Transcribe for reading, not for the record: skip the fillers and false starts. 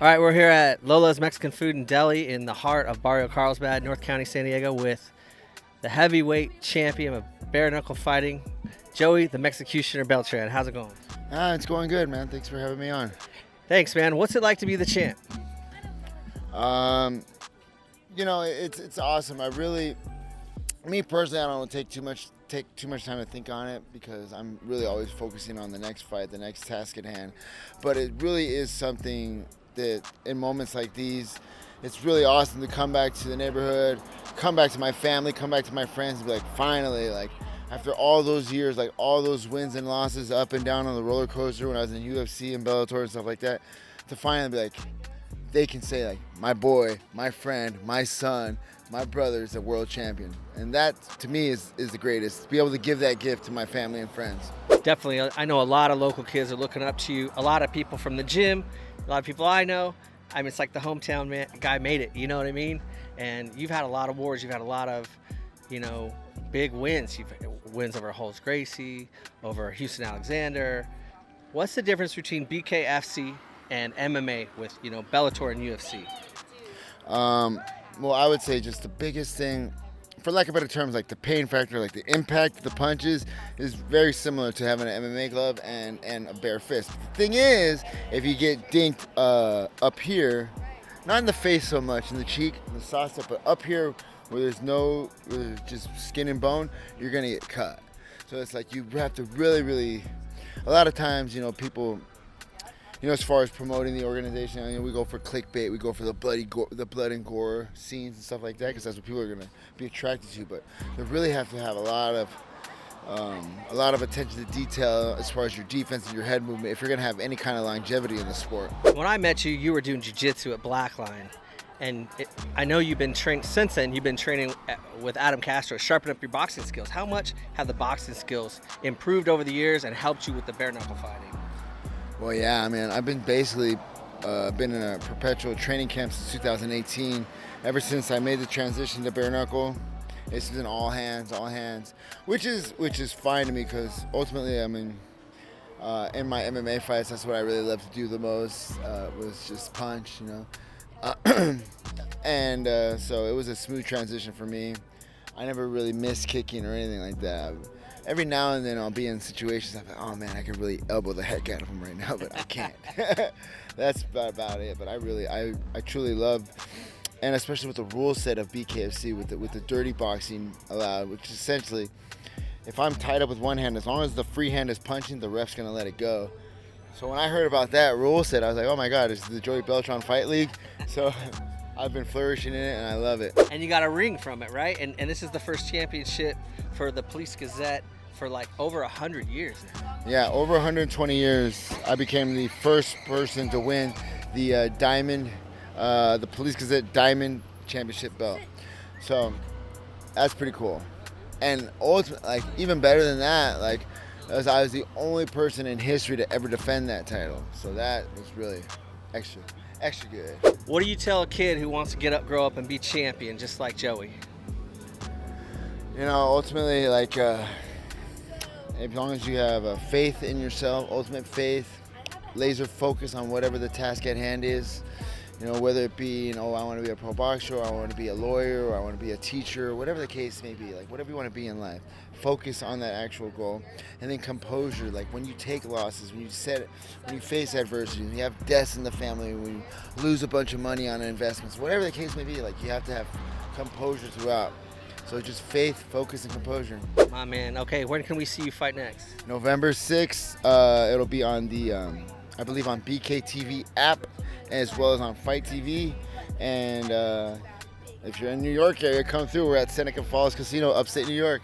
All right, we're here at Lola's Mexican Food and Deli in the heart of Barrio Carlsbad, North County, San Diego, with the heavyweight champion of bare knuckle fighting, Joey the Mexicutioner Beltran. How's it going? It's going good, man. Thanks for having me on. Thanks, man. What's it like to be the champ? It's awesome. Me personally, I don't take too much time to think on it because I'm really always focusing on the next fight, the next task at hand. But it really is something that in moments like these, it's really awesome to come back to the neighborhood, come back to my family, come back to my friends and be like, finally, like after all those years, like all those wins and losses up and down on the roller coaster when I was in UFC and Bellator and stuff like that, to finally be like, they can say like, my boy, my friend, my son, my brother is a world champion. And that to me is the greatest, to be able to give that gift to my family and friends. Definitely. I know a lot of local kids are looking up to you. A lot of people from the gym, a lot of people I know. I mean, it's like the hometown guy made it, you know what I mean? And you've had a lot of wars. You've had a lot of, big wins. You've had wins over Holtz Gracie, over Houston Alexander. What's the difference between BKFC and MMA with, Bellator and UFC? Well, I would say just the biggest thing, for lack of better terms, like the pain factor, like the impact of the punches is very similar to having an MMA glove and a bare fist. The thing is, if you get dinked up here, not in the face so much, in the cheek, in the soft stuff, but up here where there's just skin and bone, you're gonna get cut. So it's like you have to really, a lot of times, people, as far as promoting the organization, we go for clickbait, we go for the blood and gore scenes and stuff like that, because that's what people are gonna be attracted to. But they really have to have a lot of attention to detail as far as your defense and your head movement if you're gonna have any kind of longevity in the sport. When I met you, you were doing jiu-jitsu at Blackline, and I know you've been trained since then. You've been training with Adam Castro, sharpen up your boxing skills. How much have the boxing skills improved over the years and helped you with the bare knuckle fighting? Well, yeah, I mean, I've been basically been in a perpetual training camp since 2018. Ever since I made the transition to bare knuckle, it's been all hands, which is fine to me because ultimately, I mean, in my MMA fights, that's what I really love to do the most, was just punch, and so it was a smooth transition for me. I never really missed kicking or anything like that. Every now and then I'll be in situations I'm like, oh man, I could really elbow the heck out of him right now, but I can't. That's about it. But I truly love, and especially with the rule set of BKFC with the dirty boxing allowed, which is essentially, if I'm tied up with one hand, as long as the free hand is punching, the ref's gonna let it go. So when I heard about that rule set, I was like, oh my God, it's the Joey Beltran Fight League. So I've been flourishing in it and I love it. And you got a ring from it, right? And this is the first championship for the Police Gazette for like over 100 years now. Yeah, over 120 years. I became the first person to win the the Police Gazette Diamond Championship belt. So that's pretty cool. And ultimately, like even better than that, like I was the only person in history to ever defend that title. So that was really extra good. What do you tell a kid who wants to grow up and be champion just like Joey? Ultimately, like as long as you have faith in yourself, ultimate faith, laser focus on whatever the task at hand is, whether it be, I want to be a pro boxer, or I want to be a lawyer, or I want to be a teacher, whatever the case may be, like whatever you want to be in life, focus on that actual goal. And then composure, like when you take losses, when you face adversity, when you have deaths in the family, when you lose a bunch of money on investments, whatever the case may be, like you have to have composure throughout. So just faith, focus, and composure. My man. Okay, when can we see you fight next? November 6th. It'll be on the, I believe on BKTV app, as well as on Fight TV. And if you're in New York area, come through. We're at Seneca Falls Casino, upstate New York.